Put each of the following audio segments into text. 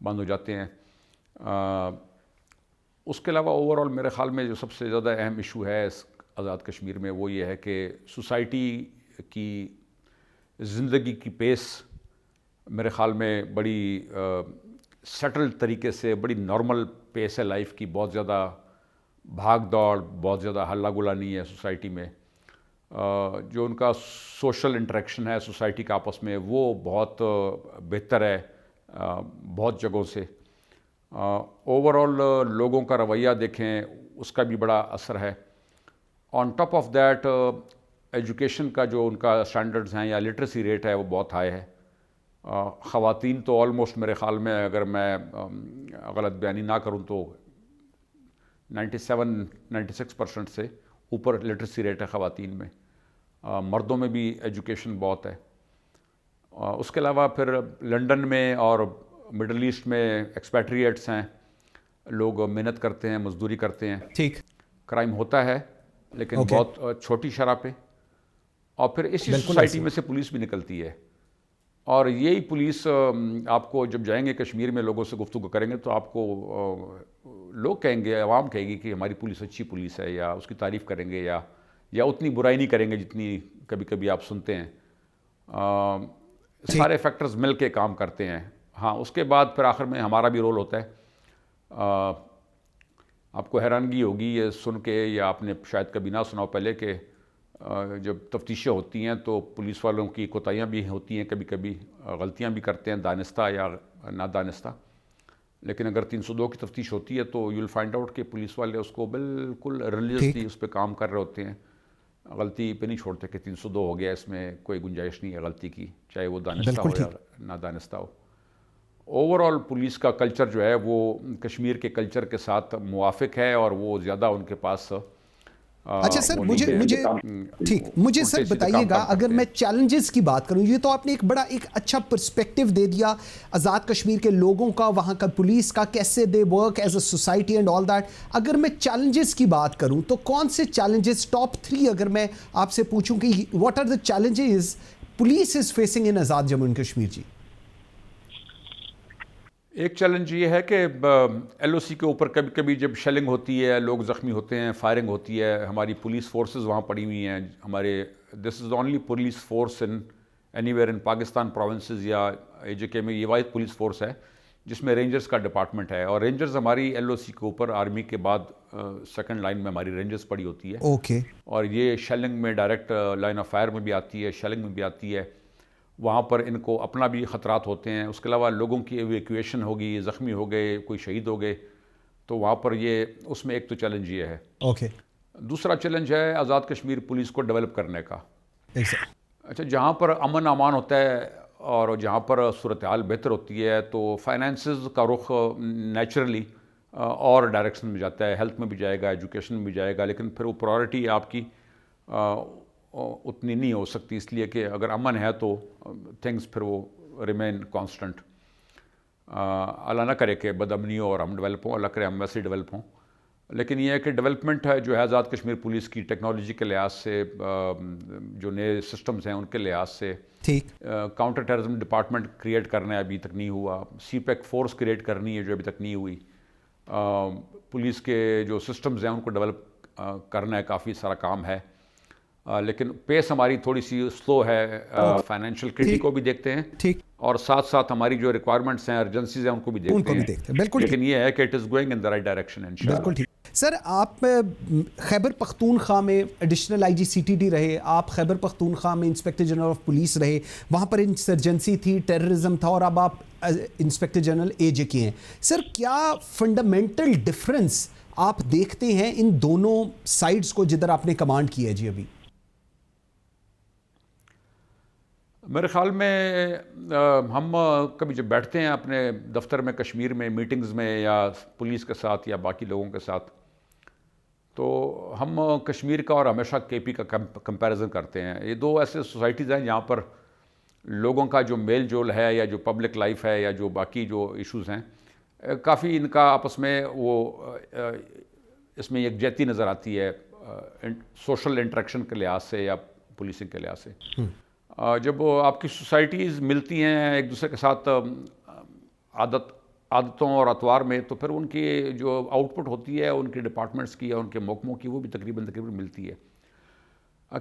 بند ہو جاتے ہیں. اس کے علاوہ اوور آل میرے خیال میں جو سب سے زیادہ اہم ایشو ہے اس آزاد کشمیر میں وہ یہ ہے کہ سوسائٹی کی زندگی کی پیس میرے خیال میں بڑی سیٹل طریقے سے بڑی نارمل پیس ہے لائف کی. بہت زیادہ بھاگ دوڑ, بہت زیادہ ہلا گلا نہیں ہے سوسائٹی میں. جو ان کا سوشل انٹریکشن ہے سوسائٹی کا آپس میں وہ بہت بہتر ہے بہت جگہوں سے. اوور آل لوگوں کا رویہ دیکھیں اس کا بھی بڑا اثر ہے. On top of that education کا جو ان کا اسٹینڈرڈز ہیں یا لٹریسی ریٹ ہے وہ بہت ہائی ہے. خواتین تو آلموسٹ میرے خیال میں اگر میں غلط بیانی نہ کروں تو 97-96% سے اوپر لٹریسی ریٹ ہے خواتین میں. مردوں میں بھی ایجوکیشن بہت ہے. اس کے علاوہ پھر لنڈن میں اور مڈل ایسٹ میں ایکسپیٹریٹس ہیں, لوگ محنت کرتے ہیں, مزدوری کرتے ہیں. ٹھیک, کرائم ہوتا ہے لیکن بہت چھوٹی شرح پہ. اور پھر اسی سوسائٹی میں سے پولیس بھی نکلتی ہے, اور یہی پولیس آپ کو جب جائیں گے کشمیر میں لوگوں سے گفتگو کریں گے تو آپ کو لوگ کہیں گے, عوام کہے گی کہ ہماری پولیس اچھی پولیس ہے, یا اس کی تعریف کریں گے, یا اتنی برائی نہیں کریں گے جتنی کبھی کبھی آپ سنتے ہیں. سارے فیکٹرز مل کے کام کرتے ہیں. ہاں, اس کے بعد پھر آخر میں ہمارا بھی رول ہوتا ہے. آپ کو حیرانگی ہوگی یہ سن کے, یا آپ نے شاید کبھی نہ سنا ہو پہلے, کہ جب تفتیشیں ہوتی ہیں تو پولیس والوں کی کوتاہیاں بھی ہوتی ہیں, کبھی کبھی غلطیاں بھی کرتے ہیں دانستہ یا نادانستہ. لیکن اگر 302 کی تفتیش ہوتی ہے تو یو ول فائنڈ آؤٹ کہ پولیس والے اس کو بالکل ریلیجسلی اس پہ کام کر رہے ہوتے ہیں. غلطی پہ نہیں چھوڑتے کہ 302 ہو گیا, اس میں کوئی گنجائش نہیں ہے غلطی کی, چاہے وہ دانستہ ہو یا نادانستہ ہو. اوور آل پولیس کا کلچر جو ہے وہ کشمیر کے کلچر کے ساتھ موافق ہے, اور وہ زیادہ ان کے پاس اچھا سر, مجھے سر بتائیے گا, اگر میں چیلنجز کی بات کروں, یہ تو آپ نے ایک اچھا پرسپیکٹیو دے دیا آزاد کشمیر کے لوگوں کا, وہاں کا پولیس کا, کیسے they work as a society and all that. اگر میں چیلنجز کی بات کروں تو کون سے چیلنجز ٹاپ 3 اگر میں آپ سے پوچھوں کہ what are the challenges police is facing in Azad Jammu and Kashmir? جی, ایک چیلنج یہ ہے کہ ایل او سی کے اوپر کبھی کبھی جب شیلنگ ہوتی ہے, لوگ زخمی ہوتے ہیں, فائرنگ ہوتی ہے, ہماری پولیس فورسز وہاں پڑی ہوئی ہیں. ہمارے this is only police force in anywhere in Pakistan provinces یا اے جے کے میں یہ واحد پولیس فورس ہے جس میں رینجرز کا ڈپارٹمنٹ ہے. اور رینجرز ہماری ایل او سی کے اوپر آرمی کے بعد سیکنڈ لائن میں ہماری رینجرز پڑی ہوتی ہے. اوکے, اور یہ شیلنگ میں ڈائریکٹ لائن آف فائر میں بھی آتی ہے, شیلنگ میں بھی آتی ہے. وہاں پر ان کو اپنا بھی خطرات ہوتے ہیں. اس کے علاوہ لوگوں کی ایویکویشن ہوگی, زخمی ہو گئے, کوئی شہید ہو گئے, تو وہاں پر یہ اس میں ایک تو چیلنج یہ ہے. اوکے, دوسرا چیلنج ہے آزاد کشمیر پولیس کو ڈیولپ کرنے کا. اچھا, جہاں پر امن امان ہوتا ہے اور جہاں پر صورتحال بہتر ہوتی ہے تو فائنینسز کا رخ نیچرلی اور ڈائریکشن میں جاتا ہے, ہیلتھ میں بھی جائے گا, ایجوکیشن میں بھی جائے گا, لیکن پھر وہ پرائورٹی آپ کی اتنی نہیں ہو سکتی, اس لیے کہ اگر امن ہے تو تھنگز پھر وہ ریمین کانسٹنٹ. اللہ نہ کرے کہ بد امنی ہو اور ہم ڈیولپ ہوں, اللہ کرے ہم ویسے ڈیولپ ہوں. لیکن یہ ہے کہ ڈیولپمنٹ ہے جو ہے آزاد کشمیر پولیس کی ٹیکنالوجی کے لحاظ سے, جو نئے سسٹمز ہیں ان کے لحاظ سے. ٹھیک, کاؤنٹر ٹیررزم ڈپارٹمنٹ کریٹ کرنا ہے, ابھی تک نہیں ہوا. سی پیک فورس کریٹ کرنی ہے جو ابھی تک نہیں ہوئی. پولیس کے جو سسٹمز ہیں ان کو ڈیولپ کرنا ہے, کافی سارا کام ہے. لیکن پیس ہماری تھوڑی سی سلو ہے. فائنینشیل کرٹی کو بھی دیکھتے ہیں, ٹھیک, اور ساتھ ساتھ ہماری جو ریکوائرمنٹس ہیں, ارجنسیز ہیں, ان کو بھی دیکھتے ہیں. بالکل, لیکن یہ ہے کہ it is going in the right direction انشاءاللہ. بالکل ٹھیک. سر, آپ خیبر پختونخوا میں additional I G C T D رہے, آپ خیبر پختونخوا میں انسپیکٹر جنرل آف پولیس رہے, وہاں پر انسرجنسی تھی, ٹیررزم تھا, اور اب آپ انسپیکٹر جنرل اے جے کے ہیں. سر, کیا فنڈامنٹل ڈفرنس آپ دیکھتے ہیں ان دونوں سائڈز کو جدھر آپ نے کمانڈ کی ہے جی ابھی؟ میرے خیال میں ہم کبھی جب بیٹھتے ہیں اپنے دفتر میں کشمیر میں میٹنگز میں یا پولیس کے ساتھ یا باقی لوگوں کے ساتھ, تو ہم کشمیر کا اور ہمیشہ کے پی کا کمپیریزن کرتے ہیں. یہ دو ایسے سوسائٹیز ہیں جہاں پر لوگوں کا جو میل جول ہے یا جو پبلک لائف ہے یا جو باقی جو ایشوز ہیں, کافی ان کا آپس میں وہ اس میں یکجہتی نظر آتی ہے سوشل انٹریکشن کے لحاظ سے یا پولیسنگ کے لحاظ سے. جب آپ کی سوسائٹیز ملتی ہیں ایک دوسرے کے ساتھ عادت عادتوں اور اطوار میں، تو پھر ان کی جو آؤٹ پٹ ہوتی ہے ان کے ڈپارٹمنٹس کی یا ان کے محکموں کی، وہ بھی تقریباً ملتی ہے۔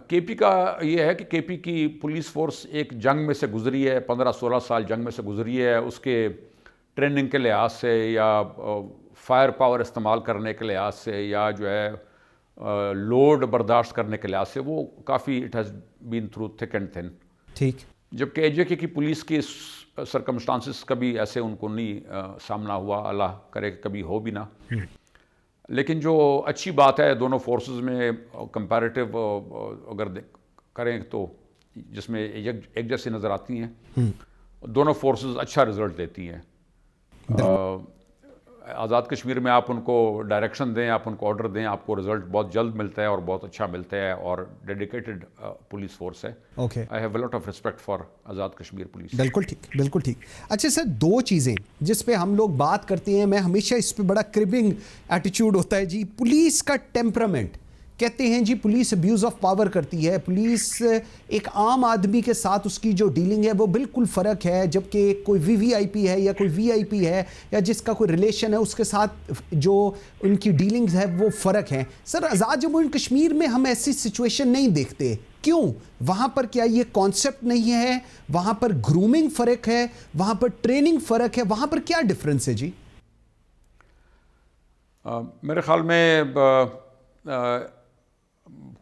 کے پی کا یہ ہے کہ کے پی کی پولیس فورس ایک جنگ میں سے گزری ہے، 15-16 سال جنگ میں سے گزری ہے۔ اس کے ٹریننگ کے لحاظ سے یا فائر پاور استعمال کرنے کے لحاظ سے یا جو ہے لوڈ برداشت کرنے کے لحاظ سے وہ کافی it has been through thick and thin. ٹھیک۔ جبکہ اے جے کے کی پولیس کی سرکمسٹانسز کبھی ایسے ان کو نہیں سامنا ہوا، اللہ کرے کہ کبھی ہو بھی نہ۔ لیکن جو اچھی بات ہے دونوں فورسز میں کمپیریٹیو اگر کریں تو جس میں ایک جیسی نظر آتی ہیں، دونوں فورسز اچھا رزلٹ دیتی ہیں۔ آزاد کشمیر میں آپ ان کو ڈائریکشن دیں، آپ ان کو آرڈر دیں، آپ کو رزلٹ بہت جلد ملتا ہے اور بہت اچھا ملتا ہے، اور ڈیڈیکیٹڈ پولیس فورس ہے۔ Okay, I have a lot of respect for Azad Kashmir police. بالکل ٹھیک، بالکل ٹھیک۔ اچھا سر، دو چیزیں جس پہ ہم لوگ بات کرتے ہیں، میں ہمیشہ اس پہ بڑا کربنگ ایٹیچیوڈ ہوتا ہے جی، پولیس کا ٹیمپرامنٹ۔ کہتے ہیں جی پولیس ابیوز آف پاور کرتی ہے، پولیس ایک عام آدمی کے ساتھ اس کی جو ڈیلنگ ہے وہ بالکل فرق ہے، جبکہ کوئی وی آئی پی ہے یا کوئی وی آئی پی ہے یا جس کا کوئی ریلیشن ہے اس کے ساتھ جو ان کی ڈیلنگز ہے وہ فرق ہیں۔ سر آزاد جموں اینڈ کشمیر میں ہم ایسی سچویشن نہیں دیکھتے، کیوں؟ وہاں پر کیا یہ کانسیپٹ نہیں ہے؟ وہاں پر گرومنگ فرق ہے، وہاں پر ٹریننگ فرق ہے، وہاں پر کیا ڈفرنس ہے جی؟ میرے خیال میں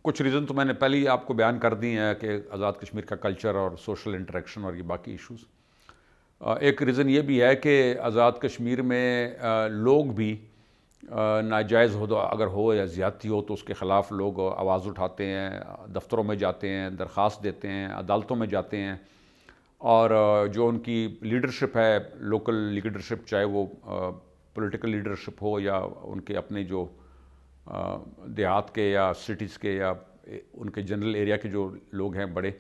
کچھ ریزن تو میں نے پہلے ہی آپ کو بیان کر دی ہیں کہ آزاد کشمیر کا کلچر اور سوشل انٹریکشن اور یہ باقی ایشوز۔ ایک ریزن یہ بھی ہے کہ آزاد کشمیر میں لوگ بھی ناجائز ہو اگر ہو یا زیادتی ہو تو اس کے خلاف لوگ آواز اٹھاتے ہیں، دفتروں میں جاتے ہیں، درخواست دیتے ہیں، عدالتوں میں جاتے ہیں، اور جو ان کی لیڈرشپ ہے، لوکل لیڈرشپ، چاہے وہ پولیٹیکل لیڈرشپ ہو یا ان کے اپنے جو دیہات کے یا سٹیز کے یا ان کے جنرل ایریا کے جو لوگ ہیں بڑے،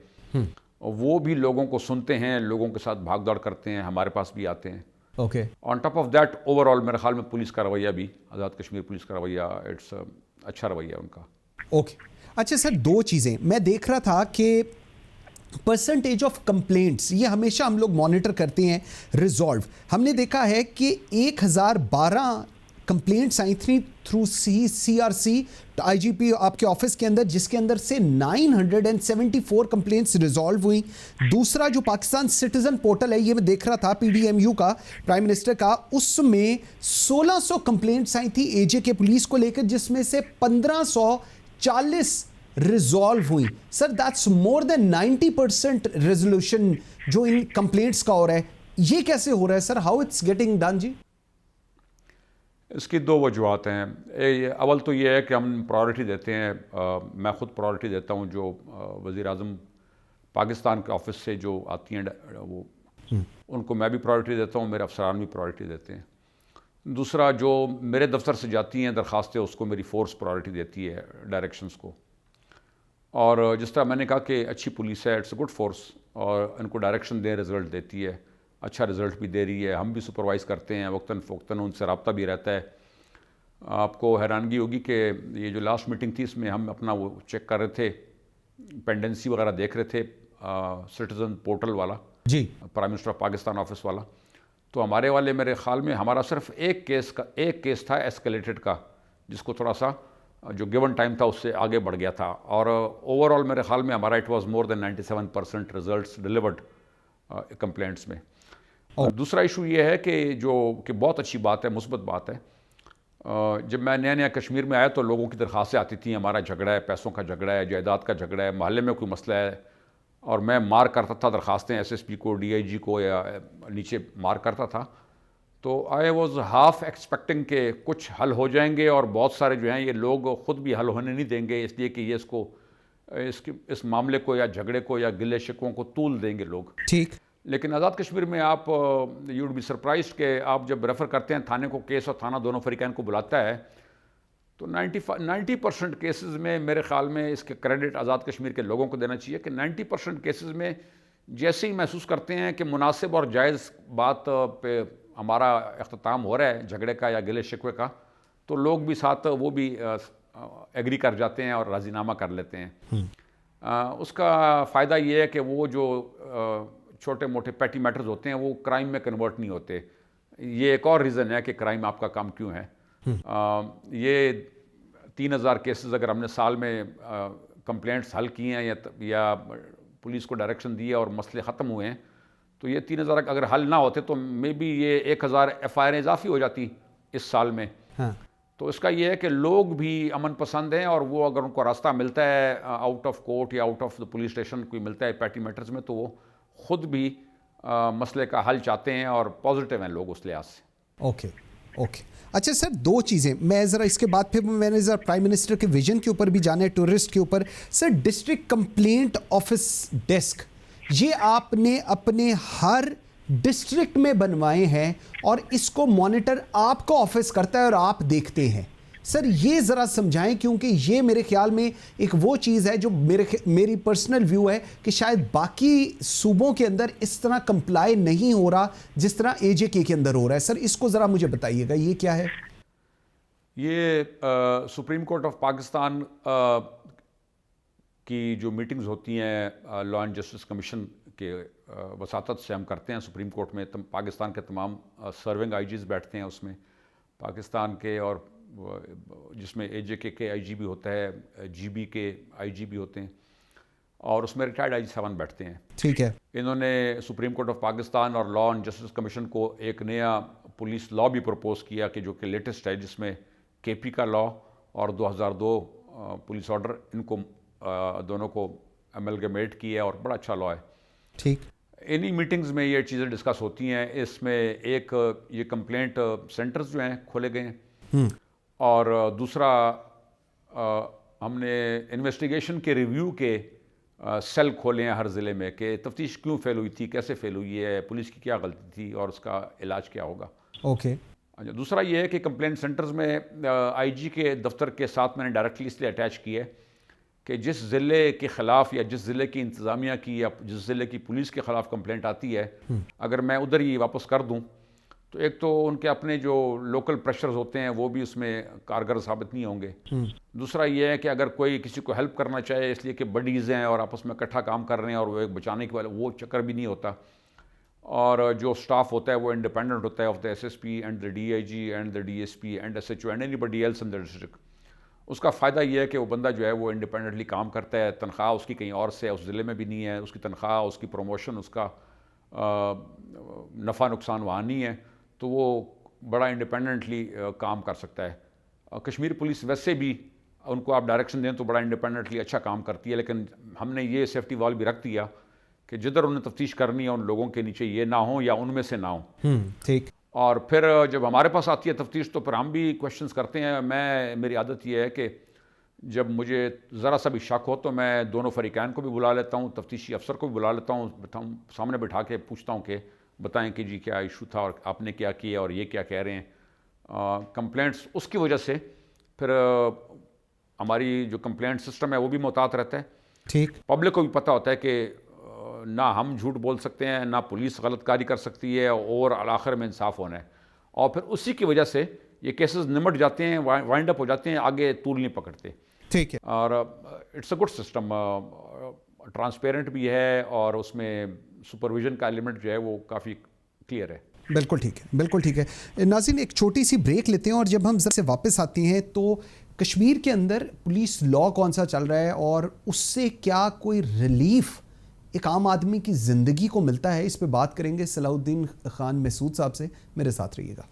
وہ بھی لوگوں کو سنتے ہیں، لوگوں کے ساتھ بھاگ دوڑ کرتے ہیں، ہمارے پاس بھی آتے ہیں۔ Okay, on top of that over all میرے خیال میں پولیس کا رویہ بھی، آزاد کشمیر پولیس کا رویہ اٹس اچھا رویہ ان کا۔ اوکے، اچھا سر، دو چیزیں میں دیکھ رہا تھا کہ پرسنٹیج آف کمپلینٹس، یہ ہمیشہ ہم لوگ مانیٹر کرتے ہیں ریزالو۔ ہم نے دیکھا ہے کہ 1012 کمپلینٹس آئی تھیں تھرو سی آر سی آئی جی پی آپ کے آفس کے اندر، جس کے اندر سے 974 کمپلینٹس ریزالو ہوئیں۔ دوسرا جو پاکستان سٹیزن پورٹل ہے، یہ میں دیکھ رہا تھا پی ڈی ایم یو کا، پرائم منسٹر کا، اس میں 1600 کمپلینٹس آئی تھیں اے جے کے پولیس کو لے کر، جس میں سے 1540 ریزالو ہوئی۔ سر دیٹس مور دین 90% ریزولوشن جو ان کمپلینٹس کا ہو رہا ہے، یہ کیسے ہو رہا ہے سر؟ ہاؤ اٹس گیٹنگ ڈن جی؟ اس کی دو وجوہات ہیں۔ اول تو یہ ہے کہ ہم پرائورٹی دیتے ہیں، میں خود پرائورٹی دیتا ہوں جو وزیر اعظم پاکستان کے آفس سے جو آتی ہیں وہ ان کو میں بھی پرائورٹی دیتا ہوں، میرے افسران بھی پرائورٹی دیتے ہیں۔ دوسرا جو میرے دفتر سے جاتی ہیں درخواستیں، اس کو میری فورس پرائورٹی دیتی ہے، ڈائریکشنز کو۔ اور جس طرح میں نے کہا کہ اچھی پولیس ہے، اٹس اے گڈ فورس، اور ان کو ڈائریکشن دیں، رزلٹ دیتی ہے، اچھا رزلٹ بھی دے رہی ہے، ہم بھی سپروائز کرتے ہیں وقتاً فوقتاً، ان سے رابطہ بھی رہتا ہے۔ آپ کو حیرانگی ہوگی کہ یہ جو لاسٹ میٹنگ تھی اس میں ہم اپنا وہ چیک کر رہے تھے، پینڈنسی وغیرہ دیکھ رہے تھے، سٹیزن پورٹل والا جی، prime minister of Pakistan office والا، تو ہمارے والے میرے خیال میں ہمارا صرف ایک کیس تھا ایسکیلیٹڈ کا، جس کو تھوڑا سا جو گیون ٹائم تھا اس سے آگے بڑھ گیا تھا، اور اوور آل میرے خیال میں ہمارا it was more than 97% results delivered complaints میں۔ دوسرا ایشو یہ ہے کہ بہت اچھی بات ہے، مثبت بات ہے، جب میں نیا کشمیر میں آیا تو لوگوں کی درخواستیں آتی تھیں، ہمارا جھگڑا ہے، پیسوں کا جھگڑا ہے، جائیداد کا جھگڑا ہے، محلے میں کوئی مسئلہ ہے، اور میں مار کرتا تھا درخواستیں ایس ایس پی کو، ڈی آئی جی کو، یا نیچے مار کرتا تھا، تو آئی واز ہاف ایکسپیکٹنگ کہ کچھ حل ہو جائیں گے، اور بہت سارے جو ہیں یہ لوگ خود بھی حل ہونے نہیں دیں گے، اس لیے کہ یہ اس معاملے کو یا جھگڑے کو یا گلے شکووں کو طول دیں گے لوگ۔ ٹھیک۔ لیکن آزاد کشمیر میں آپ یو وڈ بی سرپرائزڈ کہ آپ جب ریفر کرتے ہیں تھانے کو، کیس اور تھانہ دونوں فریقین کو بلاتا ہے، تو 90% کیسز میں میرے خیال میں اس کے کریڈٹ آزاد کشمیر کے لوگوں کو دینا چاہیے کہ 90% کیسز میں جیسے ہی محسوس کرتے ہیں کہ مناسب اور جائز بات پہ ہمارا اختتام ہو رہا ہے جھگڑے کا یا گلے شکوے کا، تو لوگ بھی ساتھ وہ بھی ایگری کر جاتے ہیں اور راضی نامہ کر لیتے ہیں۔ اس کا فائدہ یہ ہے کہ وہ جو چھوٹے موٹے پیٹی میٹرز ہوتے ہیں وہ کرائم میں کنورٹ نہیں ہوتے، یہ ایک اور ریزن ہے کہ کرائم آپ کا کم کیوں ہے. یہ 3000 کیسز اگر ہم نے سال میں کمپلینٹس حل کی ہیں یا پولیس کو ڈائریکشن دی ہے اور مسئلے ختم ہوئے ہیں, تو یہ 3000 اگر حل نہ ہوتے تو مے بی یہ 1000 FIR اضافی ہو جاتی اس سال میں. تو اس کا یہ ہے کہ لوگ بھی امن پسند ہیں, اور وہ اگر ان کو راستہ ملتا ہے آؤٹ آف کورٹ یا out of the police station کوئی ملتا ہے پیٹی میٹرز میں, تو وہ خود بھی مسئلے کا حل چاہتے ہیں اور پازیٹیو ہیں لوگ اس لحاظ سے. اوکے. اچھا سر, دو چیزیں میں ذرا اس کے بعد پھر میں نے ذرا پرائم منسٹر کے ویژن کے اوپر بھی جانا ہے, ٹورسٹ کے اوپر. سر, ڈسٹرکٹ کمپلینٹ آفس ڈیسک یہ آپ نے اپنے ہر ڈسٹرکٹ میں بنوائے ہیں اور اس کو مانیٹر آپ کا آفس کرتا ہے اور آپ دیکھتے ہیں. سر یہ ذرا سمجھائیں, کیونکہ یہ میرے خیال میں ایک وہ چیز ہے جو میری پرسنل ویو ہے کہ شاید باقی صوبوں کے اندر اس طرح کمپلائی نہیں ہو رہا جس طرح AJK کے اندر ہو رہا ہے. سر اس کو ذرا مجھے بتائیے گا, یہ کیا ہے؟ یہ سپریم کورٹ آف پاکستان کی جو میٹنگز ہوتی ہیں لا اینڈ جسٹس کمیشن کے وساطت سے ہم کرتے ہیں سپریم کورٹ میں. پاکستان کے تمام سرونگ IGs بیٹھتے ہیں اس میں, پاکستان کے, اور جس میں AJK کے IG بھی ہوتا ہے, GB کے IG بھی ہوتے ہیں, اور اس میں ریٹائرڈ IG 7 بیٹھتے ہیں. ٹھیک ہے. انہوں نے سپریم کورٹ آف پاکستان اور لا اینڈ جسٹس کمیشن کو ایک نیا پولیس لا بھی پرپوز کیا کہ جو کہ لیٹسٹ ہے, جس میں KP کا لا اور 2002 پولیس آرڈر, ان کو دونوں کو ایملگمیٹ کیا ہے, اور بڑا اچھا لا ہے. ٹھیک. انہی میٹنگز میں یہ چیزیں ڈسکس ہوتی ہیں. اس میں ایک یہ کمپلینٹ سینٹرز جو ہیں کھولے گئے ہیں, اور دوسرا ہم نے انویسٹیگیشن کے ریویو کے سیل کھولے ہیں ہر ضلع میں کہ تفتیش کیوں فیل ہوئی تھی, کیسے فیل ہوئی ہے, پولیس کی کیا غلطی تھی اور اس کا علاج کیا ہوگا. اوکے. دوسرا یہ ہے کہ کمپلینٹ سینٹرز میں IG کے دفتر کے ساتھ میں نے ڈائریکٹلی اس لیے اٹیچ کی ہے کہ جس ضلع کے خلاف یا جس ضلع کی انتظامیہ کی یا جس ضلع کی پولیس کے خلاف کمپلینٹ آتی ہے, اگر میں ادھر ہی واپس کر دوں تو ایک تو ان کے اپنے جو لوکل پریشرز ہوتے ہیں وہ بھی اس میں کارگر ثابت نہیں ہوں گے. دوسرا یہ ہے کہ اگر کوئی کسی کو ہیلپ کرنا چاہے, اس لیے کہ بڈیز ہیں اور آپس میں اکٹھا کام کر رہے ہیں اور وہ ایک بچانے کے والے, وہ چکر بھی نہیں ہوتا. اور جو سٹاف ہوتا ہے وہ انڈیپینڈنٹ ہوتا ہے of the SSP and the DIG and the DSP and SHO and anybody else in the district. اس کا فائدہ یہ ہے کہ وہ بندہ جو ہے وہ انڈیپینڈنٹلی کام کرتا ہے, تنخواہ اس کی کہیں اور سے اس ضلع میں بھی نہیں ہے, اس کی تنخواہ, اس کی پروموشن, اس کا نفع نقصان وہاں نہیں ہے, تو وہ بڑا انڈیپینڈنٹلی کام کر سکتا ہے. کشمیر پولیس ویسے بھی ان کو آپ ڈائریکشن دیں تو بڑا انڈیپینڈنٹلی اچھا کام کرتی ہے, لیکن ہم نے یہ سیفٹی وال بھی رکھ دیا کہ جدھر انہیں تفتیش کرنی ہے ان لوگوں کے نیچے یہ نہ ہوں یا ان میں سے نہ ہوں. ٹھیک. اور پھر جب ہمارے پاس آتی ہے تفتیش تو پھر ہم بھی کوشچنس کرتے ہیں. میری عادت یہ ہے کہ جب مجھے ذرا سا بھی شک ہو تو میں دونوں فریقین کو بھی بلا لیتا ہوں, تفتیشی افسر کو بھی بلا لیتا ہوں, سامنے بٹھا کے پوچھتا ہوں کہ بتائیں کہ جی کیا ایشو تھا اور آپ نے کیا کیا اور یہ کیا کہہ رہے ہیں. کمپلینٹس اس کی وجہ سے پھر ہماری جو کمپلینٹ سسٹم ہے وہ بھی محتاط رہتا ہے. ٹھیک. پبلک کو بھی پتہ ہوتا ہے کہ نہ ہم جھوٹ بول سکتے ہیں, نہ پولیس غلط کاری کر سکتی ہے, اور آخر میں انصاف ہونا ہے. اور پھر اسی کی وجہ سے یہ کیسز نمٹ جاتے ہیں, وائنڈ اپ ہو جاتے ہیں, آگے طول نہیں پکڑتے. ٹھیک ہے. اور it's a good system, transparent بھی ہے, اور اس میں سپرویژن کا ایلیمنٹ جو ہے وہ کافی کلیئر ہے. بالکل ٹھیک ہے, بالکل ٹھیک ہے. ناظرین ایک چھوٹی سی بریک لیتے ہیں, اور جب ہم سے واپس آتے ہیں تو کشمیر کے اندر پولیس لا کون سا چل رہا ہے اور اس سے کیا کوئی ریلیف ایک عام آدمی کی زندگی کو ملتا ہے, اس پہ بات کریں گے صلاح الدین خان محسود صاحب سے. میرے ساتھ رہیے گا.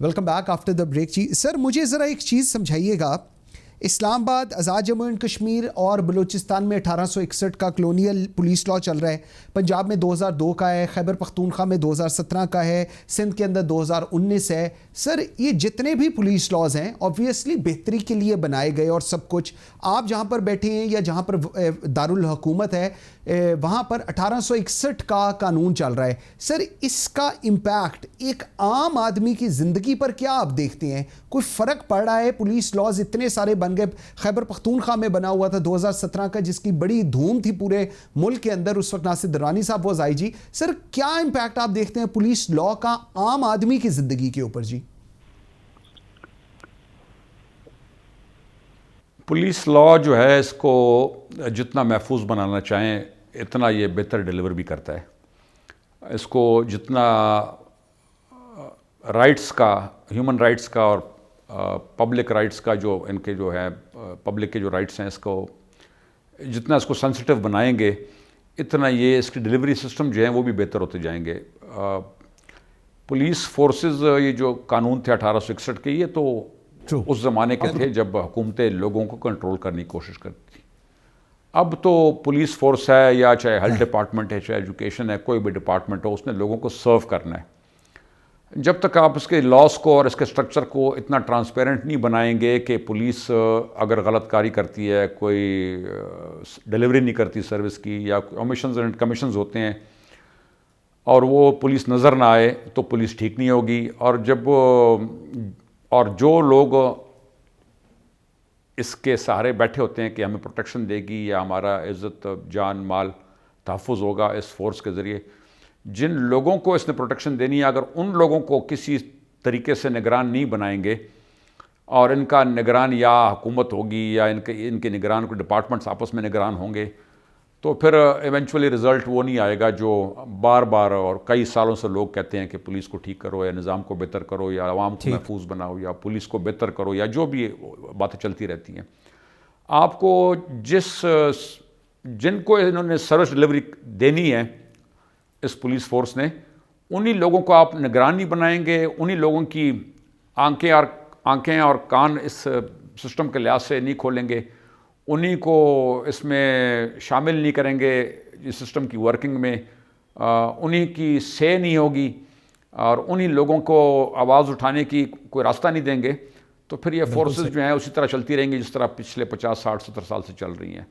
Welcome back after the break. جی سر, مجھے ذرا ایک چیز سمجھائیے گا. اسلام آباد, آزاد جموں اینڈ کشمیر اور بلوچستان میں 1861 کا کلونیل پولیس لا چل رہا ہے, پنجاب میں 2002 کا ہے, خیبر پختونخوا میں 2017 کا ہے, سندھ کے اندر 2019 ہے. سر یہ جتنے بھی پولیس لاز ہیں آبویسلی بہتری کے لیے بنائے گئے, اور سب کچھ آپ جہاں پر بیٹھے ہیں یا جہاں پر دارالحکومت ہے وہاں پر 1861 کا قانون چل رہا ہے. سر اس کا امپیکٹ ایک عام آدمی کی زندگی پر کیا آپ دیکھتے ہیں؟ کوئی فرق پڑ رہا ہے؟ پولیس لاز اتنے سارے بن گئے, خیبر پختونخوا میں بنا ہوا تھا 2017 کا جس کی بڑی دھوم تھی پورے ملک کے اندر, اس وقت ناصر درانی صاحب واز IG. سر کیا امپیکٹ آپ دیکھتے ہیں پولیس لا کا عام آدمی کی زندگی کے اوپر؟ جی پولیس لا جو ہے اس کو جتنا محفوظ بنانا چاہیں اتنا یہ بہتر ڈیلیور بھی کرتا ہے. اس کو جتنا رائٹس کا، ہیومن رائٹس کا اور پبلک رائٹس کا جو ان کے جو ہے پبلک کے جو رائٹس ہیں، اس کو جتنا اس کو سینسٹیو بنائیں گے اتنا یہ اس کی ڈیلیوری سسٹم جو ہیں وہ بھی بہتر ہوتے جائیں گے. پولیس فورسز یہ جو قانون تھے 1861 کے، یہ تو اس زمانے کے تھے جب حکومتیں لوگوں کو کنٹرول کرنے کی کوشش کرتی تھی. اب تو پولیس فورس ہے یا چاہے ہیلتھ ڈپارٹمنٹ ہے، چاہے ایجوکیشن ہے، کوئی بھی ڈپارٹمنٹ ہو، اس نے لوگوں کو سرو کرنا ہے. جب تک آپ اس کے لاس کو اور اس کے اسٹرکچر کو اتنا ٹرانسپیرنٹ نہیں بنائیں گے کہ پولیس اگر غلط کاری کرتی ہے، کوئی ڈیلیوری نہیں کرتی سروس کی، یا اومیشنز اینڈ کمیشنز ہوتے ہیں اور وہ پولیس نظر نہ آئے، تو پولیس ٹھیک نہیں ہوگی. اور جو لوگ اس کے سہارے بیٹھے ہوتے ہیں کہ ہمیں پروٹیکشن دے گی یا ہمارا عزت جان مال تحفظ ہوگا اس فورس کے ذریعے، جن لوگوں کو اس نے پروٹیکشن دینی ہے، اگر ان لوگوں کو کسی طریقے سے نگران نہیں بنائیں گے اور ان کا نگران یا حکومت ہوگی یا ان کے نگران کو ڈپارٹمنٹس آپس میں نگران ہوں گے، تو پھر ایونچولی رزلٹ وہ نہیں آئے گا جو بار بار اور کئی سالوں سے لوگ کہتے ہیں کہ پولیس کو ٹھیک کرو یا نظام کو بہتر کرو یا عوام کو محفوظ بناؤ یا پولیس کو بہتر کرو یا جو بھی باتیں چلتی رہتی ہیں. آپ کو جن کو انہوں نے سروس ڈیلیوری دینی ہے اس پولیس فورس نے، انہی لوگوں کو آپ نگرانی بنائیں گے، انہی لوگوں کی آنکھیں اور کان اس سسٹم کے لحاظ سے نہیں کھولیں گے، انہی کو اس میں شامل نہیں کریں گے اس سسٹم کی ورکنگ میں، انہی کی سے نہیں ہوگی اور انہی لوگوں کو آواز اٹھانے کی کوئی راستہ نہیں دیں گے، تو پھر یہ فورسز جو ہیں اسی طرح چلتی رہیں گی جس طرح پچھلے 50 60 70 سال سے چل رہی ہیں.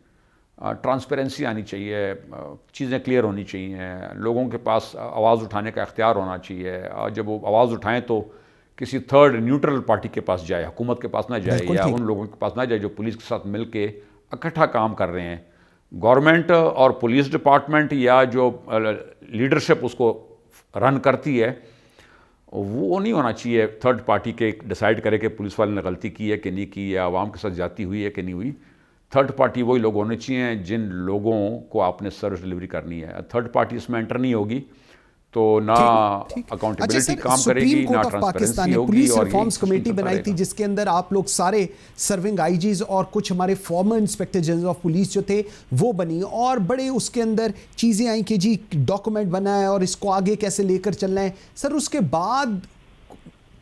ٹرانسپیرنسی آنی چاہیے، چیزیں کلیئر ہونی چاہیے، لوگوں کے پاس آواز اٹھانے کا اختیار ہونا چاہیے، اور جب وہ آواز اٹھائیں تو کسی تھرڈ نیوٹرل پارٹی کے پاس جائے، حکومت کے پاس نہ جائے یا ان لوگوں کے پاس نہ جائے جو پولیس کے ساتھ مل کے اکٹھا کام کر رہے ہیں. گورنمنٹ اور پولیس ڈپارٹمنٹ یا جو لیڈرشپ اس کو رن کرتی ہے، وہ نہیں ہونا چاہیے تھرڈ پارٹی کے ڈیسائیڈ کرے کہ پولیس والے نے غلطی کی ہے کہ نہیں کی، یا عوام کے ساتھ زیادتی ہوئی ہے کہ نہیں ہوئی. تھرڈ پارٹی وہی لوگ ہونے چاہیے جن لوگوں کو آپ نے سروس ڈیلیوری کرنی ہے. تھرڈ پارٹی اس میں انٹر نہیں ہوگی تو نہ اکاؤنٹیبلٹی کام کرے گی، نہ ٹرانسپیرنسی ہوگی. پولیس اور ریفارمز کمیٹی بنائی تھی جس کے اندر آپ لوگ سارے سرونگ آئی جیز اور کچھ ہمارے former inspector general of police جو تھے وہ بنی، اور بڑے اس کے اندر چیزیں آئیں کہ جی ڈاکومنٹ بنا ہے اور اس کو آگے کیسے لے کر چلنا ہے. سر اس کے بعد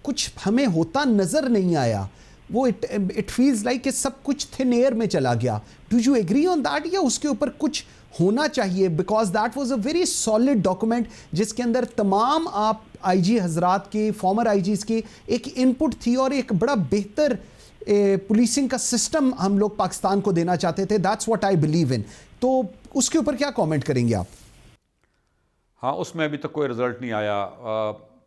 کچھ ہمیں ہوتا نظر نہیں آیا، وہ اٹ فیلز لائک کہ سب کچھ تھن ایئر میں چلا گیا. Do you agree on that, یا اس کے اوپر کچھ ہونا چاہیے؟ Because that was a very solid document جس کے اندر تمام آپ آئی جی حضرات کے، فارمر آئی جیز کی ایک ان پٹ تھی اور ایک بڑا بہتر پولیسنگ کا سسٹم ہم لوگ پاکستان کو دینا چاہتے تھے. That's what I believe in. تو اس کے اوپر کیا کامنٹ کریں گے آپ؟ ہاں، اس میں ابھی تک کوئی رزلٹ نہیں آیا.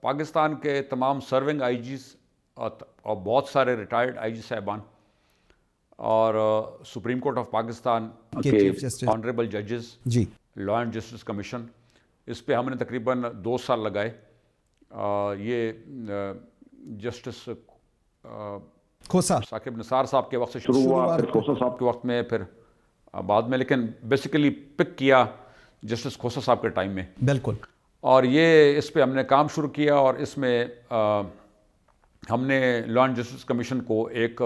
پاکستان کے تمام سرونگ آئی جیز اور بہت سارے ریٹائرڈ آئی جی صاحبان اور سپریم کورٹ آف پاکستان کے آنریبل ججز، لا اینڈ جسٹس کمیشن، اس پہ ہم نے تقریباً 2 سال لگائے. یہ جسٹس ثاقب نثار صاحب کے وقت سے شروع ہوا، پھر کھوسا صاحب کے وقت میں، پھر بعد میں، لیکن بیسیکلی پک کیا جسٹس کھوسا صاحب کے ٹائم میں. بالکل. اور یہ اس پہ ہم نے کام شروع کیا، اور اس میں ہم نے لا اینڈ جسٹس کمیشن کو ایک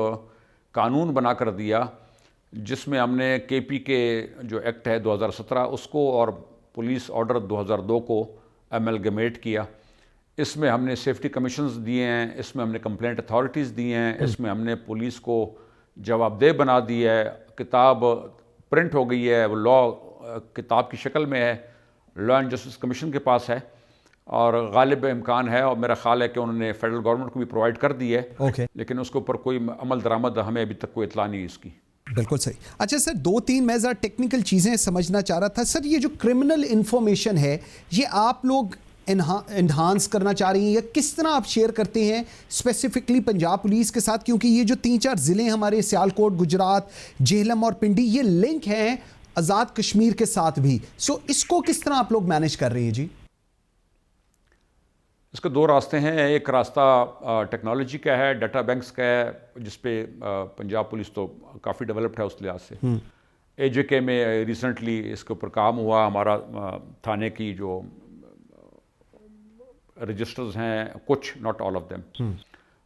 قانون بنا کر دیا جس میں ہم نے کے پی کے جو ایکٹ ہے 2017 اس کو اور پولیس آرڈر 2002 کو ایملگمیٹ کیا. اس میں ہم نے سیفٹی کمیشنز دیے ہیں، اس میں ہم نے کمپلینٹ اتھارٹیز دی ہیں، اس میں ہم نے پولیس کو جواب دہ بنا دی ہے. کتاب پرنٹ ہو گئی ہے، وہ لا کتاب کی شکل میں ہے، لا اینڈ جسٹس کمیشن کے پاس ہے، اور غالب امکان ہے، اور میرا خیال ہے کہ انہوں نے فیڈرل گورنمنٹ کو بھی پرووائڈ کر دی ہے، لیکن اس کے اوپر کوئی عمل درآمد ہمیں ابھی تک کوئی اطلاع نہیں اس کی. بالکل صحیح. اچھا سر، 2-3 میں ذرا ٹیکنیکل چیزیں سمجھنا چاہ رہا تھا. سر یہ جو کرمنل انفارمیشن ہے یہ آپ لوگ انہانس کرنا چاہ رہی ہیں یا کس طرح آپ شیئر کرتے ہیں اسپیسیفکلی پنجاب پولیس کے ساتھ؟ کیونکہ یہ جو 3-4 ضلع ہمارے سیالکوٹ، گجرات، جہلم اور پنڈی، یہ لنک ہیں آزاد کشمیر کے ساتھ بھی. سو اس کو کس طرح آپ لوگ مینیج کر رہے ہیں؟ جی اس کے 2 راستے ہیں. ایک راستہ ٹیکنالوجی کا ہے، ڈیٹا بینکس کا ہے، جس پہ پنجاب پولیس تو کافی ڈیولپڈ ہے اس لحاظ سے. اے جے کے میں ریسنٹلی اس کے اوپر کام ہوا. ہمارا تھانے کی جو رجسٹرز ہیں کچھ, ناٹ آل آف دیم.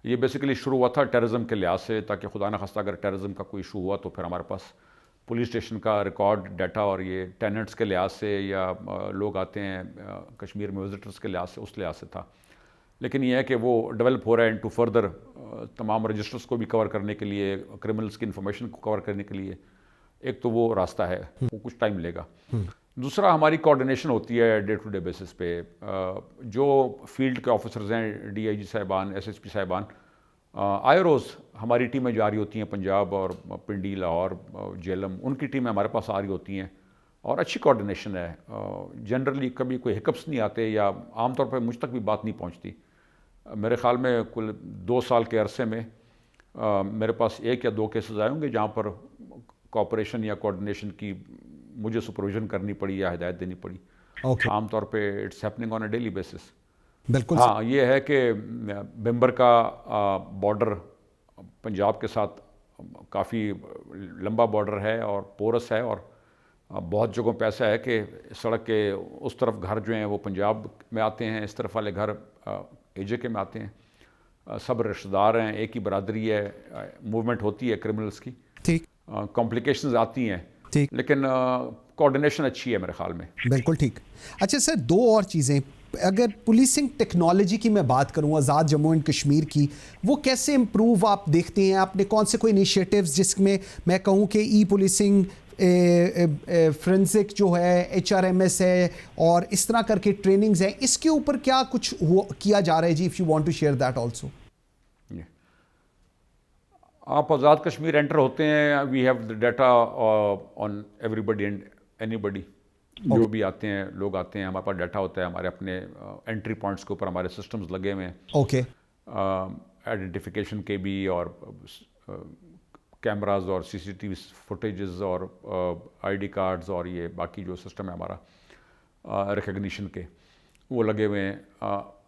یہ بیسیکلی شروع ہوا تھا ٹیررزم کے لحاظ سے, تاکہ خدا نخواستہ اگر ٹیررزم کا کوئی ایشو ہوا تو پھر ہمارے پاس پولیس اسٹیشن کا ریکارڈ ڈیٹا, اور یہ ٹیننٹس کے لحاظ سے یا لوگ آتے ہیں کشمیر میں وزٹرز کے لحاظ سے, اس لحاظ سے تھا. لیکن یہ ہے کہ وہ ڈیولپ ہو رہا ہے انٹو فردر تمام رجسٹرز کو بھی کور کرنے کے لیے, کرمنلز کی انفارمیشن کو کور کرنے کے لیے. ایک تو وہ راستہ ہے, وہ کچھ ٹائم لے گا. دوسرا ہماری کوآرڈینیشن ہوتی ہے ڈے ٹو ڈے بیسس پہ. جو فیلڈ کے آفیسرز ہیں, ڈی آئی جی صاحبان, ایس ایس پی صاحبان, آئے روز ہماری ٹیمیں جاری ہوتی ہیں پنجاب اور پنڈی, لاہور, جیلم, ان کی ٹیمیں ہمارے پاس آ رہی ہوتی ہیں, اور اچھی کوآرڈینیشن ہے. جنرلی کبھی کوئی ہکپس نہیں آتے, یا عام طور پہ مجھ تک بھی بات نہیں پہنچتی. میرے خیال میں کل 2 سال کے عرصے میں میرے پاس 1 یا 2 کیسز آئے ہوں گے جہاں پر کوآپریشن یا کوآرڈینیشن کی مجھے سپرویژن کرنی پڑی یا ہدایت دینی پڑی. عام طور پہ it's happening on a daily basis. بالکل. ہاں, یہ ہے کہ بھمبر کا بارڈر پنجاب کے ساتھ کافی لمبا بارڈر ہے اور پورس ہے, اور بہت جگہوں پہ ایسا ہے کہ سڑک کے اس طرف گھر جو ہیں وہ پنجاب میں آتے ہیں, اس طرف والے گھر اے جے کے میں آتے ہیں. سب رشتہ دار ہیں, ایک ہی برادری ہے, موومنٹ ہوتی ہے کرمنلز کی. ٹھیک. کمپلیکیشنز آتی ہیں, ٹھیک, لیکن کوآرڈینیشن اچھی ہے میرے خیال میں. بالکل ٹھیک. اچھا سر, 2 اور چیزیں. اگر پولیسنگ ٹیکنالوجی کی میں بات کروں آزاد جموں اینڈ کشمیر کی, وہ کیسے امپروو آپ دیکھتے ہیں؟ آپ نے کون سے کوئی انیشیٹیوز جس میں کہوں کہ ای پولیسنگ, فرینزک جو ہے, HRMS ہے, اور اس طرح کر کے ٹریننگز ہیں, اس کے اوپر کیا کچھ کیا جا رہا ہے جی؟ If you want to share that also. آپ آزاد کشمیر انٹر ہوتے ہیں, we have the data on everybody and anybody. جو بھی آتے ہیں, لوگ آتے ہیں, ہمارے پاس ڈیٹا ہوتا ہے, ہمارے اپنے انٹری پوائنٹس کے اوپر ہمارے سسٹمز لگے ہوئے ہیں. اوکے. آئیڈینٹیفیکیشن کے بھی, اور کیمراز اور CCTV فوٹیجز اور ID کارڈز, اور یہ باقی جو سسٹم ہے ہمارا ریکگنیشن کے, وہ لگے ہوئے ہیں.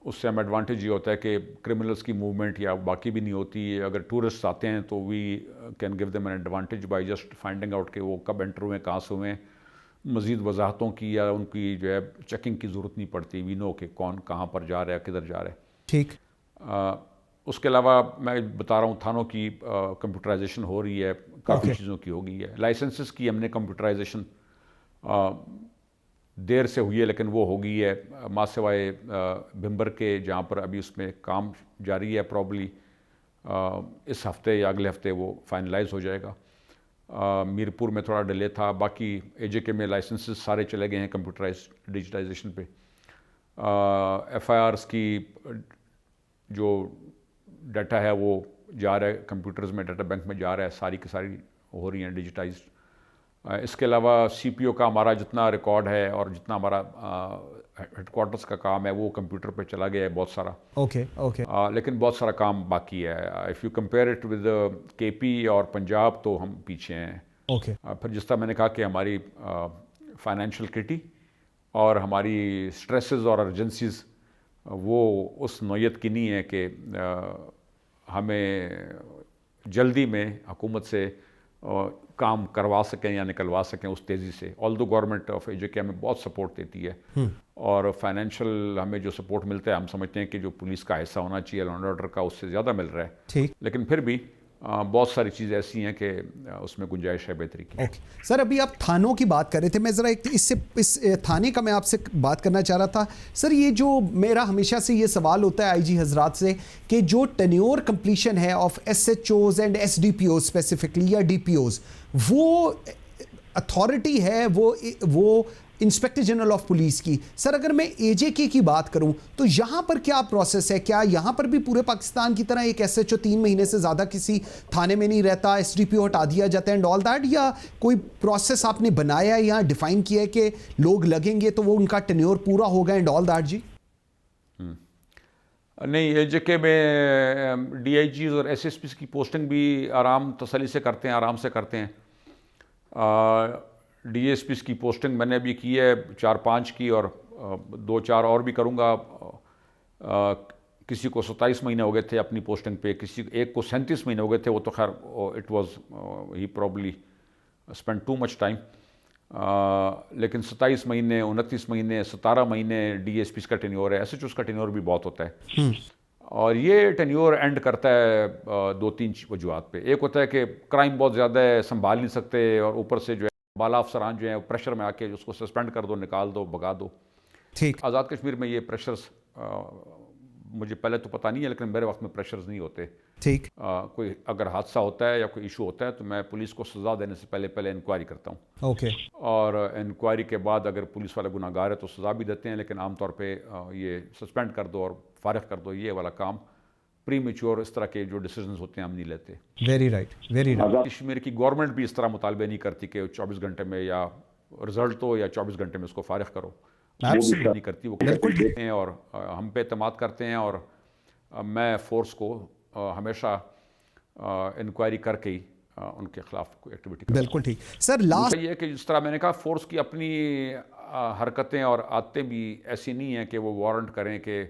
اس سے ہم ایڈوانٹیج یہ ہوتا ہے کہ کرمنلز کی موومنٹ یا باقی بھی نہیں ہوتی. اگر ٹورسٹ آتے ہیں تو we can give them an advantage by just finding out کہ وہ کب انٹر ہوئے ہیں, کہاں سے ہوئے ہیں. مزید وضاحتوں کی یا ان کی جو ہے چیکنگ کی ضرورت نہیں پڑتی. وی نو کہ کون کہاں پر جا رہا ہے, کدھر جا رہا ہے. ٹھیک. اس کے علاوہ میں بتا رہا ہوں تھانوں کی کمپیوٹرائزیشن ہو رہی ہے, کافی چیزوں کی ہو گئی ہے. لائسنسز کی ہم نے کمپیوٹرائزیشن دیر سے ہوئی ہے, لیکن وہ ہو گئی ہے, ماں سوائے بھمبر کے جہاں پر ابھی اس میں کام جاری ہے. پرابلی اس ہفتے یا اگلے ہفتے وہ فائنلائز ہو جائے گا. میرپور میں تھوڑا ڈیلے تھا, باقی AJK میں لائسنسز سارے چلے گئے ہیں کمپیوٹرائز ڈیجیٹائزیشن پہ. FIRs کی جو ڈیٹا ہے وہ جا رہا ہے کمپیوٹرز میں, ڈیٹا بینک میں جا رہا ہے, ساری کی ساری ہو رہی ہیں ڈیجیٹائزڈ. اس کے علاوہ CPO کا ہمارا جتنا ریکارڈ ہے اور جتنا ہمارا ہیڈ کوارٹرز کا کام ہے وہ کمپیوٹر پہ چلا گیا ہے بہت سارا. اوکے. لیکن بہت سارا کام باقی ہے. If you compare it with KP اور پنجاب تو ہم پیچھے ہیں. اوکے. پھر جس طرح میں نے کہا کہ ہماری فائنینشیل کٹی اور ہماری سٹریسز اور ارجنسیز وہ اس نوعیت کی نہیں ہے کہ ہمیں جلدی میں حکومت سے کام کروا سکیں یا نکلوا سکیں اس تیزی سے. آلدو گورنمنٹ آف AJK ہمیں بہت سپورٹ دیتی ہے, اور فائنینشیل ہمیں جو سپورٹ ملتا ہے ہم سمجھتے ہیں کہ جو پولیس کا حصہ ہونا چاہیے لا اینڈ آرڈر کا اس سے زیادہ مل رہا ہے. ٹھیک. لیکن پھر بھی بہت ساری چیزیں ایسی ہیں کہ اس میں گنجائش ہے بہتری کی. اوکے سر, ابھی آپ تھانوں کی بات کر رہے تھے, میں ذرا اس تھانے کا میں آپ سے بات کرنا چاہ رہا تھا. سر یہ جو میرا ہمیشہ سے یہ سوال ہوتا ہے IG حضرات سے کہ جو ٹینیور کمپلیشن ہے of SHOs and SDPOs specifically یا DPOs, وہ اتھارٹی ہے وہ انسپیکٹر جنرل آف پولیس کی. سر اگر میں AJK کی بات کروں تو یہاں پر کیا پروسیس ہے؟ کیا یہاں پر بھی پورے پاکستان کی طرح ایک SHO 3 مہینے سے زیادہ کسی تھانے میں نہیں رہتا, SDPO ہٹا دیا جاتا ہے اینڈ آل دیٹ, یا کوئی پروسیس آپ نے بنایا ہے یہاں ڈیفائن کیا ہے کہ لوگ لگیں گے تو وہ ان کا ٹینیور پورا ہوگا اینڈ آل دیٹ؟ جی نہیں, AJK میں DIGs اور SSPs کی پوسٹنگ بھی آرام تسلی سے کرتے ہیں, آرام سے کرتے ہیں. DSPs کی پوسٹنگ میں نے بھی کی ہے 4-5 کی, اور 2-4 اور بھی کروں گا. کسی کو 27 مہینے ہو گئے تھے اپنی پوسٹنگ پہ, ایک کو 37 مہینے ہو گئے تھے. وہ تو خیر it was he probably spend too much time. لیکن 27 مہینے 29 مہینے 17 مہینے ڈی ایس پیز کا ٹینیور ہے, ایس ایچ اوز کا ٹینیور بھی بہت ہوتا ہے. اور یہ ٹینیور اینڈ کرتا ہے 2-3 وجوہات پہ. ایک ہوتا ہے کہ کرائم بہت زیادہ ہے, سنبھال نہیں سکتے, اور اوپر سے جو ہے بالا افسران جو ہیں پریشر میں آ کے اس کو سسپینڈ کر دو, نکال دو, بھگا دو. ٹھیک. آزاد کشمیر میں یہ پریشرز مجھے پہلے تو پتہ نہیں ہے, لیکن میرے وقت میں پریشرز نہیں ہوتے. ٹھیک. کوئی اگر حادثہ ہوتا ہے یا کوئی ایشو ہوتا ہے تو میں پولیس کو سزا دینے سے پہلے انکوائری کرتا ہوں. اوکے. اور انکوائری کے بعد اگر پولیس والا گناہ گار ہے تو سزا بھی دیتے ہیں, لیکن عام طور پہ یہ سسپینڈ کر دو اور فارغ کر دو, یہ والا کام پری میچور اس طرح کے جو ڈیسیجنز ہوتے ہیں ہم نہیں لیتے. Very right, very right. Kashmir کی گورنمنٹ بھی اس طرح مطالبے نہیں کرتی کہ 24 گھنٹے میں یا رزلٹ ہو یا 24 گھنٹے میں اس کو فارغ کرو. نہیں کرتی, وہ کرتے ہیں اور ہم پہ اعتماد کرتے ہیں. اور میں فورس کو ہمیشہ انکوائری کر کے ہی ان کے خلاف کوئی ایکٹیویٹی. بالکل ٹھیک سر. لاسٹ یہ کہ جس طرح میں نے کہا فورس کی اپنی حرکتیں اور عادتیں بھی ایسی نہیں ہیں کہ وہ وارنٹ کریں کہ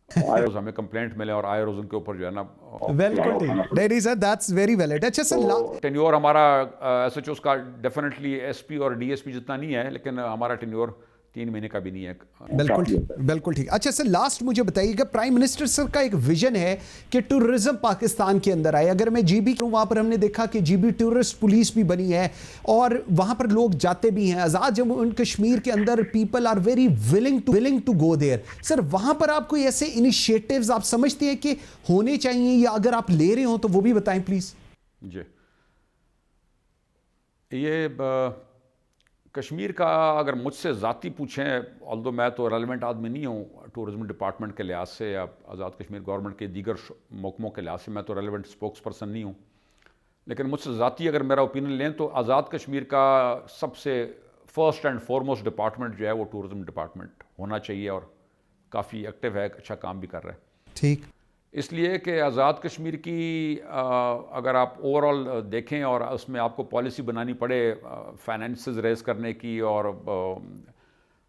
آئے روز ہمیں کمپلینٹ ملے اور آئے روز ان کے اوپر جو ہے نا. بالکل ٹھیک. Daddy sir that's very valid. اچھا سر, ٹینیور ہمارا ایس ایچ اوز کا ڈیفینیٹلی ایس پی اور ڈی ایس پی جتنا نہیں ہے, لیکن ہمارا ٹینیور 3 مہینے کا بھی نہیں ہے. بالکل ٹھیک, بالکل ٹھیک. اچھا سر لاسٹ مجھے بتائیے کہ پرائم منسٹر سر کا ایک ویژن ہے کہ ٹورزم پاکستان کے اندر آئے. اگر میں جی بی کروں, وہاں پر ہم نے دیکھا کہ جی بی ٹورسٹ پولیس بھی بنی ہے اور وہاں پر لوگ جاتے بھی ہیں. آزاد جموں اینڈ کشمیر کے اندر people are very willing to go there. Sir وہاں پر آپ کوئی ایسے انیشیٹوز آپ سمجھتے ہیں کہ ہونے چاہیے, یا اگر آپ لے رہے ہوں تو وہ بھی بتائیں پلیز. جی, یہ کشمیر کا اگر مجھ سے ذاتی پوچھیں, آلدو میں تو ریلیونٹ آدمی نہیں ہوں ٹورزم ڈپارٹمنٹ کے لحاظ سے یا آزاد کشمیر گورنمنٹ کے دیگر محکموں کے لحاظ سے, میں تو ریلیونٹ اسپوکس پرسن نہیں ہوں. لیکن مجھ سے ذاتی اگر میرا اوپینین لیں تو آزاد کشمیر کا سب سے فرسٹ اینڈ فارموسٹ ڈپارٹمنٹ جو ہے وہ ٹورزم ڈپارٹمنٹ ہونا چاہیے, اور کافی ایکٹیو ہے, اچھا کام بھی کر رہا ہے. ٹھیک. اس لیے کہ آزاد کشمیر کی اگر آپ اوور آل دیکھیں اور اس میں آپ کو پالیسی بنانی پڑے فائنینسز ریز کرنے کی اور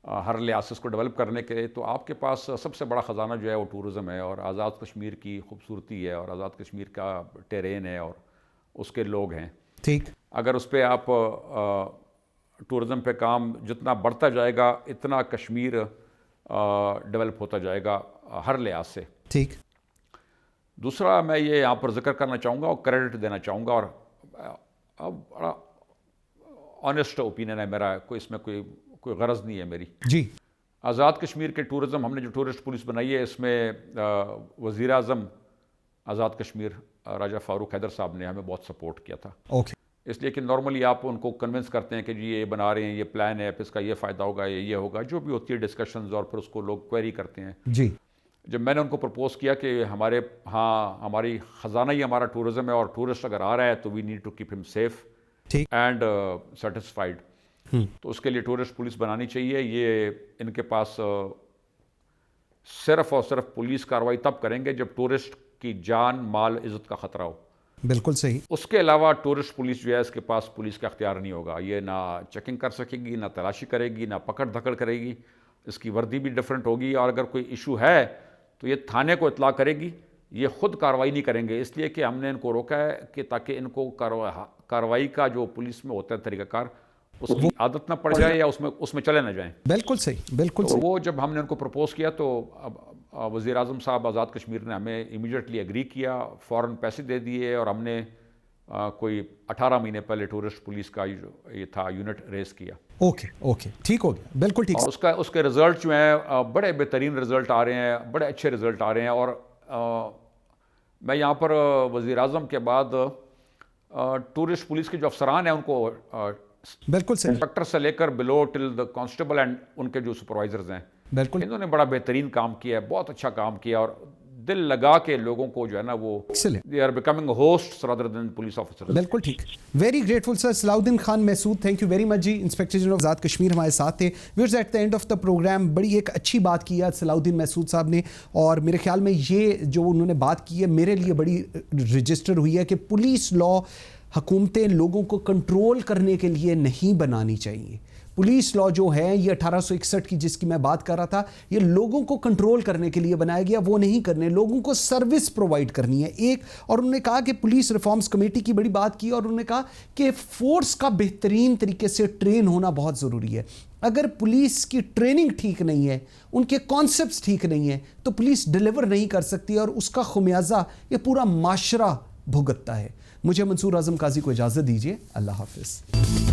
ہر لحاظ سے اس کو ڈیولپ کرنے کے, تو آپ کے پاس سب سے بڑا خزانہ جو ہے وہ ٹورزم ہے, اور آزاد کشمیر کی خوبصورتی ہے, اور آزاد کشمیر کا ٹیرین ہے, اور اس کے لوگ ہیں. ٹھیک. اگر اس پہ آپ ٹورزم پہ کام جتنا بڑھتا جائے گا اتنا کشمیر ڈیولپ ہوتا جائے گا ہر لحاظ سے. ٹھیک. دوسرا میں یہ یہاں پر ذکر کرنا چاہوں گا اور کریڈٹ دینا چاہوں گا, اور بڑا آنیسٹ اوپینین ہے میرا, کوئی اس میں کوئی غرض نہیں ہے میری. جی. آزاد کشمیر کے ٹورزم ہم نے جو ٹورسٹ پولیس بنائی ہے, اس میں وزیر اعظم آزاد کشمیر راجہ فاروق حیدر صاحب نے ہمیں بہت سپورٹ کیا تھا. اوکے. اس لیے کہ نارملی آپ ان کو کنونس کرتے ہیں کہ جی یہ بنا رہے ہیں, یہ پلان ہے, پھر اس کا یہ فائدہ ہوگا, یہ ہوگا, جو بھی ہوتی ہے ڈسکشنز, اور پھر اس کو لوگ کوئری کرتے ہیں. جی. جب میں نے ان کو پرپوز کیا کہ ہماری خزانہ ہی ہمارا ٹورزم ہے, اور ٹورسٹ اگر آ رہا ہے تو وی نیڈ ٹو کیپ ہم سیف اینڈ سیٹسفائیڈ, تو اس کے لیے ٹورسٹ پولیس بنانی چاہیے. یہ ان کے پاس صرف اور صرف پولیس کارروائی تب کریں گے جب ٹورسٹ کی جان مال عزت کا خطرہ ہو. بالکل صحیح. اس کے علاوہ ٹورسٹ پولیس جو ہے اس کے پاس پولیس کا اختیار نہیں ہوگا. یہ نہ چیکنگ کر سکے گی, نہ تلاشی کرے گی, نہ پکڑ دھکڑ کرے گی. اس کی وردی بھی ڈفرینٹ ہوگی, اور اگر کوئی ایشو ہے تو یہ تھانے کو اطلاع کرے گی, یہ خود کارروائی نہیں کریں گے. اس لیے کہ ہم نے ان کو روکا ہے کہ تاکہ ان کو کارروائی کا جو پولیس میں ہوتا ہے طریقہ کار, اس کی عادت نہ پڑ جائے یا اس میں چلے نہ جائیں. بالکل صحیح, بالکل صحیح. وہ جب ہم نے ان کو پرپوز کیا تو وزیر اعظم صاحب آزاد کشمیر نے ہمیں امیڈیٹلی ایگری کیا, فوراً پیسے دے دیے, اور ہم نے کوئی 18 مہینے پہلے ٹورسٹ پولیس کا یہ تھا یونٹ ریز کیا. اوکے ٹھیک ہو گیا. بالکل ٹھیک. اور اس کے رزلٹ جو ہیں بڑے بہترین رزلٹ آ رہے ہیں, بڑے اچھے رزلٹ آ رہے ہیں. اور میں یہاں پر وزیر اعظم کے بعد ٹورسٹ پولیس کے جو افسران ہیں ان کو بالکل صحیح, انسپکٹر سے لے کر بلو ٹل دا کانسٹیبل اینڈ ان کے جو سپروائزرز ہیں, بالکل انہوں نے بڑا بہترین کام کیا ہے, بہت اچھا کام کیا, اور دل لگا کے لوگوں کو جو ہے نا وہ they are becoming hosts rather than police officers. بالکل ٹھیک. Very grateful sir. Salah Uddin Khan Mehsud, thank you very much جی. انسپیکٹر جنرل آزاد کشمیر ہمارے ساتھ تھے. Where's at the end of the programme بڑی ایک اچھی بات کی ہے صلاح الدین محسود صاحب نے, اور میرے خیال میں یہ جو انہوں نے بات کی ہے میرے لیے بڑی رجسٹر ہوئی ہے کہ پولیس لا حکومتیں لوگوں کو کنٹرول کرنے کے لیے نہیں بنانی چاہیے. پولیس لا جو ہے یہ 1861 کی جس کی میں بات کر رہا تھا، یہ لوگوں کو کنٹرول کرنے کے لیے بنایا گیا، وہ نہیں کرنے، لوگوں کو سروس پرووائڈ کرنی ہے ایک. اور انہوں نے کہا کہ پولیس ریفارمز کمیٹی کی بڑی بات کی، اور انہوں نے کہا کہ فورس کا بہترین طریقے سے ٹرین ہونا بہت ضروری ہے. اگر پولیس کی ٹریننگ ٹھیک نہیں ہے، ان کے کانسیپٹس ٹھیک نہیں ہیں، تو پولیس ڈیلیور نہیں کر سکتی، اور اس کا خمیازہ یہ پورا معاشرہ بھگتتا ہے. مجھے منصور اعظم قاضی کو اجازت دیجیے. اللہ حافظ.